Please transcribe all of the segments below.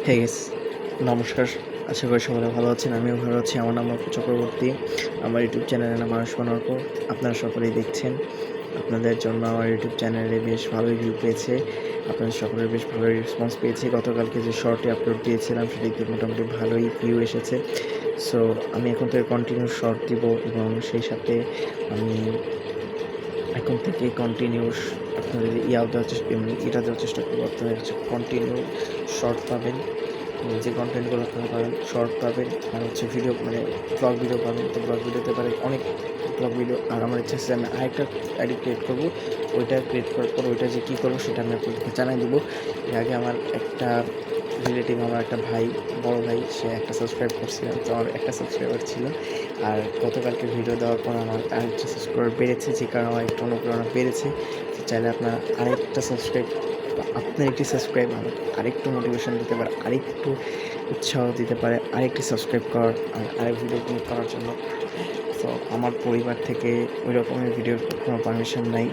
হে guess নমস্কার। আশা করি সকলে ভালো আছেন। আমিও ভালো আছি। আমার নাম অর্ক চক্রবর্তী। আমার ইউটিউব চ্যানেলের নাম আয়ুষ্মান অর্ক। আপনারা সকলেই দেখছেন। আপনাদের জন্য আমার ইউটিউব চ্যানেলে বেশ ভালোই ভিউ পেয়েছে। আপনাদের সকলের বেশ ভালোই রেসপন্স পেয়েছি। গতকালকে যে শর্টটি আপলোড দিয়েছিলাম সেটিতে মোটামুটি ভালোই ভিউ এসেছে। সো আমি এখন থেকে কন্টিনিউ শর্ট দিব এবং সেই সাথে আমি এখন থেকে কন্টিনিউস আপনাদের এটা দেওয়ার চেষ্টা করবো। আপনারা হচ্ছে কন্টিনিউ শর্ট পাবেন, যে কন্টেন্টগুলো আপনারা পাবেন শর্ট পাবেন, আর হচ্ছে ভিডিও ব্লগ ভিডিও পাবেন। তো ব্লগ ভিডিওতে পারে অনেক ব্লগ ভিডিও। আর আমার ইচ্ছা আছে আমি আরেকটা আইডি ক্রিয়েট করবো। ওইটা ক্রিয়েট করার পর ওইটা যে কী করবো সেটা আমি আপনাদেরকে জানাই দেবো। এর আগে আমার একটা রিলেটিভ, আমার একটা ভাই, বড় ভাই, সে একটা সাবস্ক্রাইব করছিলাম। তো আমার একটা সাবস্ক্রাইবার ছিল, আর গতকালকে ভিডিও দেওয়ার পর আমার আরেকটা সাবস্ক্রাইবার বেড়েছে, যে কারণে আমার একটু অনুপ্রেরণা বেড়েছে। তো চাইলে আপনার আপনার একটি সাবস্ক্রাইব আমাকে আরেকটু মোটিভেশন দিতে পারে, আরেকটু উৎসাহ দিতে পারে, আরেকটি সাবস্ক্রাইব করার, আরেক ভিডিও করার জন্য। সো আমার পরিবার থেকে ওই রকমের ভিডিওর কোনো পারমিশন নাই।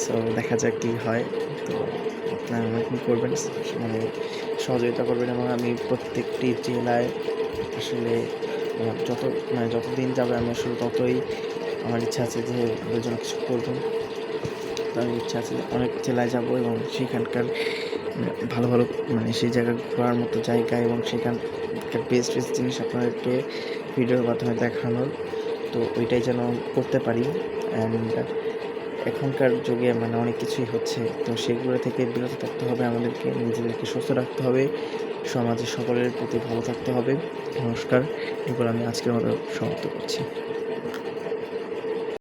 সো দেখা যাক কী হয়। তো আপনারা এরকম করবেন, সহযোগিতা করবেন। এবং আমি প্রত্যেকটি জেলায় আসলে যতদিন যাবে আমি আসলে ততই আমার ইচ্ছা আছে যে ওদের জন্য কিছু করবো। তো আমার ইচ্ছা আছে অনেক জেলায় যাব এবং সেখানকার ভালো ভালো সেই জায়গা ঘোরার মতো জায়গা এবং সেখানকার বেস্ট জিনিস আপনাদেরকে ভিডিওর মাধ্যমে দেখানোর। তো ওইটাই যেন করতে পারি। অ্যান্ড এখনকার যুগে অনেক কিছুই হচ্ছে, তো সেগুলো থেকে বিরত থাকতে হবে আমাদেরকে, নিজেদেরকে সুস্থ রাখতে হবে, সমাজে সকলের প্রতি ভালো থাকতে হবে। নমস্কার, এগুলো আমি আজকের মতো সমাপ্ত করছি।